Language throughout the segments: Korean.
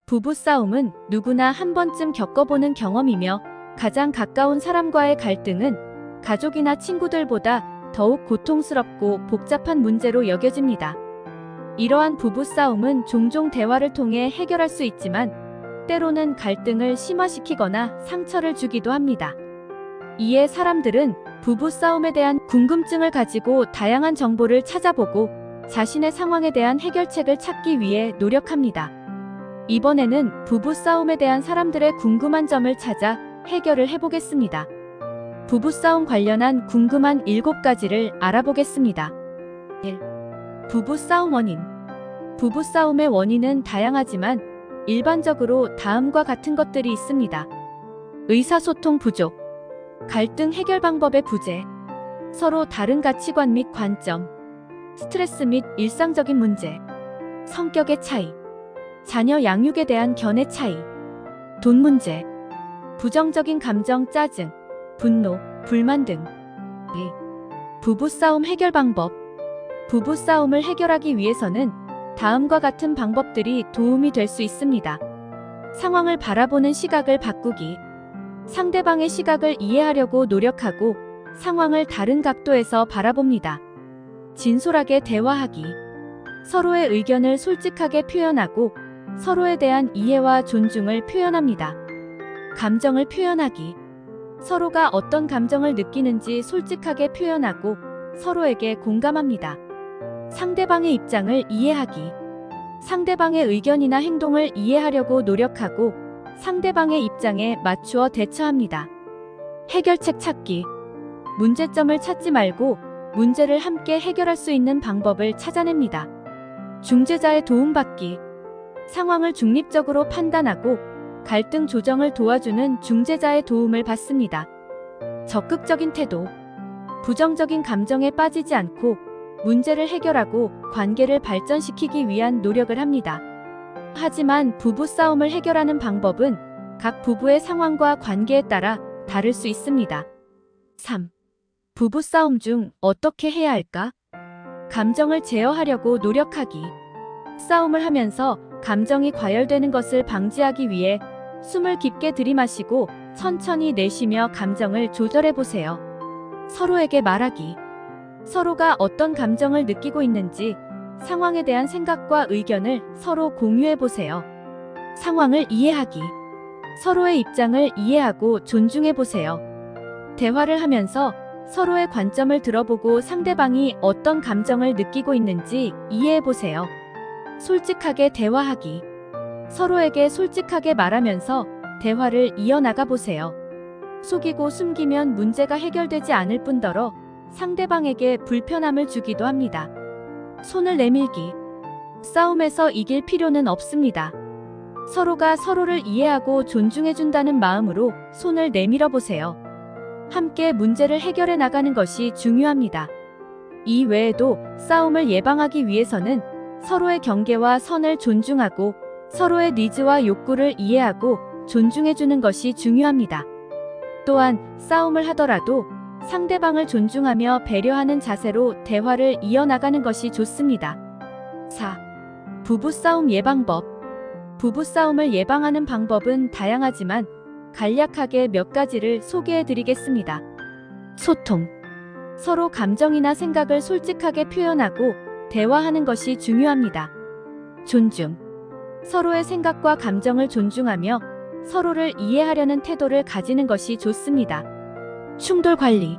부부싸움은 누구나 한 번쯤 겪어보는 경험이며 가장 가까운 사람과의 갈등은 가족이나 친구들보다 더욱 고통스럽고 복잡한 문제로 여겨집니다. 이러한 부부싸움은 종종 대화를 통해 해결할 수 있지만 때로는 갈등을 심화시키거나 상처를 주기도 합니다. 이에 사람들은 부부싸움에 대한 궁금증을 가지고 다양한 정보를 찾아보고 자신의 상황에 대한 해결책을 찾기 위해 노력합니다. 이번에는 부부싸움에 대한 사람들의 궁금한 점을 찾아 해결을 해보겠습니다. 부부싸움 관련한 궁금한 7가지를 알아보겠습니다. 1. 부부싸움 원인. 부부싸움의 원인은 다양하지만 일반적으로 다음과 같은 것들이 있습니다. 의사소통 부족, 갈등 해결 방법의 부재, 서로 다른 가치관 및 관점, 스트레스 및 일상적인 문제, 성격의 차이, 자녀 양육에 대한 견해 차이, 돈 문제, 부정적인 감정 짜증, 분노, 불만 등. 2. 부부싸움 해결 방법. 부부싸움을 해결하기 위해서는 다음과 같은 방법들이 도움이 될 수 있습니다. 상황을 바라보는 시각을 바꾸기. 상대방의 시각을 이해하려고 노력하고 상황을 다른 각도에서 바라봅니다. 진솔하게 대화하기. 서로의 의견을 솔직하게 표현하고 서로에 대한 이해와 존중을 표현합니다. 감정을 표현하기. 서로가 어떤 감정을 느끼는지 솔직하게 표현하고 서로에게 공감합니다. 상대방의 입장을 이해하기. 상대방의 의견이나 행동을 이해하려고 노력하고 상대방의 입장에 맞추어 대처합니다. 해결책 찾기. 문제점을 찾지 말고 문제를 함께 해결할 수 있는 방법을 찾아냅니다. 중재자의 도움받기. 상황을 중립적으로 판단하고 갈등 조정을 도와주는 중재자의 도움을 받습니다. 적극적인 태도. 부정적인 감정에 빠지지 않고 문제를 해결하고 관계를 발전시키기 위한 노력을 합니다. 하지만 부부싸움을 해결하는 방법은 각 부부의 상황과 관계에 따라 다를 수 있습니다. 3. 부부싸움 중 어떻게 해야 할까? 감정을 제어하려고 노력하기. 싸움을 하면서 감정이 과열되는 것을 방지하기 위해 숨을 깊게 들이마시고 천천히 내쉬며 감정을 조절해 보세요. 서로에게 말하기. 서로가 어떤 감정을 느끼고 있는지 상황에 대한 생각과 의견을 서로 공유해 보세요. 상황을 이해하기. 서로의 입장을 이해하고 존중해 보세요. 대화를 하면서 서로의 관점을 들어보고 상대방이 어떤 감정을 느끼고 있는지 이해해 보세요. 솔직하게 대화하기. 서로에게 솔직하게 말하면서 대화를 이어나가 보세요. 속이고 숨기면 문제가 해결되지 않을 뿐더러 상대방에게 불편함을 주기도 합니다. 손을 내밀기. 싸움에서 이길 필요는 없습니다. 서로가 서로를 이해하고 존중해준다는 마음으로 손을 내밀어 보세요. 함께 문제를 해결해 나가는 것이 중요합니다. 이 외에도 싸움을 예방하기 위해서는 서로의 경계와 선을 존중하고 서로의 니즈와 욕구를 이해하고 존중해주는 것이 중요합니다. 또한 싸움을 하더라도 상대방을 존중하며 배려하는 자세로 대화를 이어나가는 것이 좋습니다. 4. 부부싸움 예방법. 부부싸움을 예방하는 방법은 다양하지만 간략하게 몇 가지를 소개해 드리겠습니다. 소통. 서로 감정이나 생각을 솔직하게 표현하고 대화하는 것이 중요합니다. 존중. 서로의 생각과 감정을 존중하며 서로를 이해하려는 태도를 가지는 것이 좋습니다. 충돌 관리.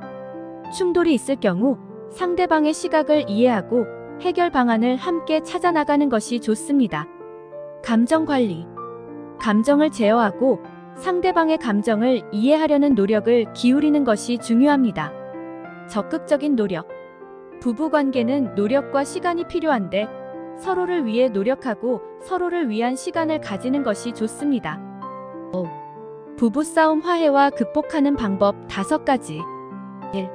충돌이 있을 경우 상대방의 시각을 이해하고 해결 방안을 함께 찾아 나가는 것이 좋습니다. 감정 관리. 감정을 제어하고 상대방의 감정을 이해하려는 노력을 기울이는 것이 중요합니다. 적극적인 노력. 부부관계는 노력과 시간이 필요한데 서로를 위해 노력하고 서로를 위한 시간을 가지는 것이 좋습니다. 5. 부부싸움 화해와 극복하는 방법 5가지. 1.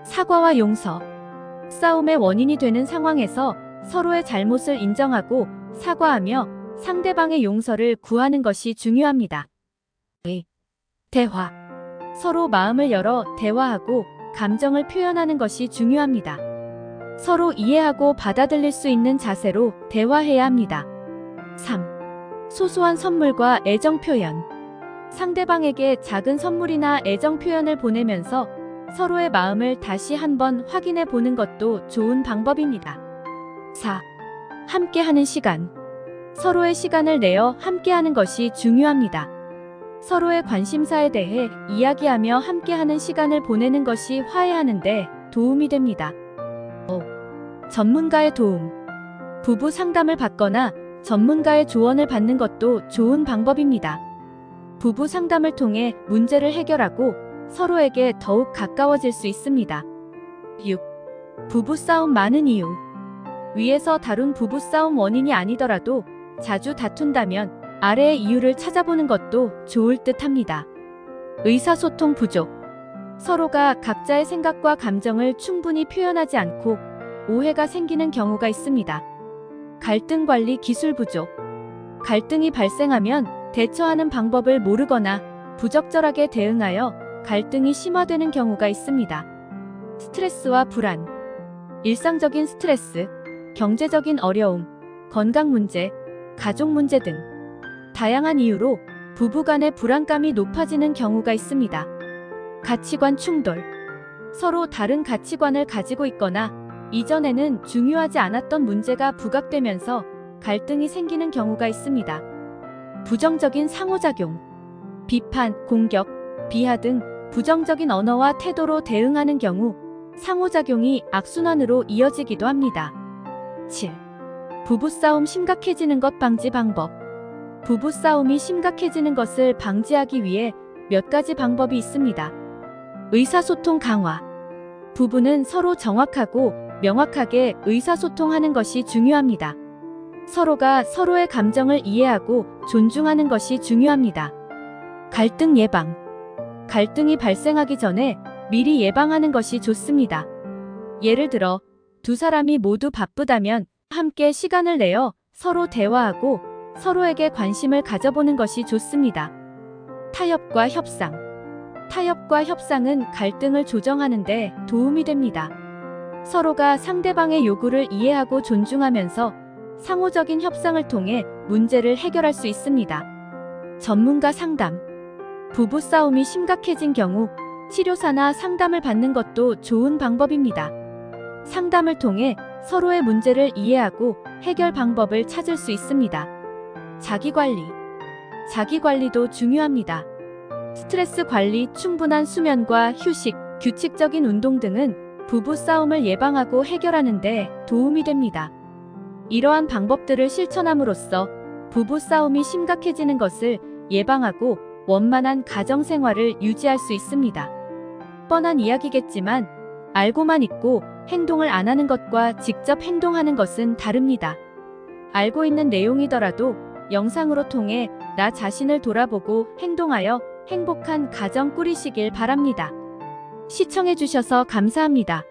사과와 용서. 싸움의 원인이 되는 상황에서 서로의 잘못을 인정하고 사과하며 상대방의 용서를 구하는 것이 중요합니다. 2. 대화. 서로 마음을 열어 대화하고 감정을 표현하는 것이 중요합니다. 서로 이해하고 받아들일 수 있는 자세로 대화해야 합니다. 3. 소소한 선물과 애정 표현. 상대방에게 작은 선물이나 애정 표현을 보내면서 서로의 마음을 다시 한번 확인해 보는 것도 좋은 방법입니다. 4. 함께하는 시간. 서로의 시간을 내어 함께하는 것이 중요합니다. 서로의 관심사에 대해 이야기하며 함께하는 시간을 보내는 것이 화해하는 데 도움이 됩니다. 5. 전문가의 도움. 부부 상담을 받거나 전문가의 조언을 받는 것도 좋은 방법입니다. 부부 상담을 통해 문제를 해결하고 서로에게 더욱 가까워질 수 있습니다. 6. 부부싸움 많은 이유. 위에서 다룬 부부싸움 원인이 아니더라도 자주 다툰다면 아래의 이유를 찾아보는 것도 좋을 듯 합니다. 의사소통 부족. 서로가 각자의 생각과 감정을 충분히 표현하지 않고 오해가 생기는 경우가 있습니다. 갈등 관리 기술 부족. 갈등이 발생하면 대처하는 방법을 모르거나 부적절하게 대응하여 갈등이 심화되는 경우가 있습니다. 스트레스와 불안. 일상적인 스트레스, 경제적인 어려움, 건강 문제, 가족 문제 등 다양한 이유로 부부간의 불안감이 높아지는 경우가 있습니다. 가치관 충돌. 서로 다른 가치관을 가지고 있거나 이전에는 중요하지 않았던 문제가 부각되면서 갈등이 생기는 경우가 있습니다. 부정적인 상호작용. 비판, 공격, 비하 등 부정적인 언어와 태도로 대응하는 경우 상호작용이 악순환으로 이어지기도 합니다. 7. 부부싸움 심각해지는 것 방지 방법. 부부싸움이 심각해지는 것을 방지하기 위해 몇 가지 방법이 있습니다. 의사소통 강화. 부부는 서로 정확하고 명확하게 의사소통하는 것이 중요합니다. 서로가 서로의 감정을 이해하고 존중하는 것이 중요합니다. 갈등 예방. 갈등이 발생하기 전에 미리 예방하는 것이 좋습니다. 예를 들어, 두 사람이 모두 바쁘다면 함께 시간을 내어 서로 대화하고 서로에게 관심을 가져보는 것이 좋습니다. 타협과 협상. 타협과 협상은 갈등을 조정하는 데 도움이 됩니다. 서로가 상대방의 요구를 이해하고 존중하면서 상호적인 협상을 통해 문제를 해결할 수 있습니다. 전문가 상담. 부부싸움이 심각해진 경우 치료사나 상담을 받는 것도 좋은 방법입니다. 상담을 통해 서로의 문제를 이해하고 해결 방법을 찾을 수 있습니다. 자기관리. 자기관리도 중요합니다. 스트레스 관리, 충분한 수면과 휴식, 규칙적인 운동 등은 부부싸움을 예방하고 해결하는 데 도움이 됩니다. 이러한 방법들을 실천함으로써 부부싸움이 심각해지는 것을 예방하고 원만한 가정생활을 유지할 수 있습니다. 뻔한 이야기겠지만 알고만 있고 행동을 안 하는 것과 직접 행동하는 것은 다릅니다. 알고 있는 내용이더라도 영상으로 통해 나 자신을 돌아보고 행동하여 행복한 가정 꾸리시길 바랍니다. 시청해주셔서 감사합니다.